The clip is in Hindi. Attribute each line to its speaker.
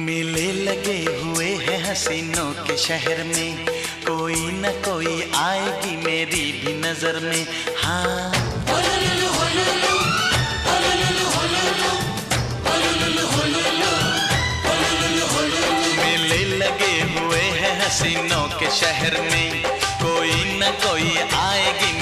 Speaker 1: मेले लगे हुए हैं हसीनों के शहर में, कोई न कोई आएगी मेरी भी नजर में। हाँ मेले लगे हुए हैं हसीनों के शहर में, कोई न कोई आएगी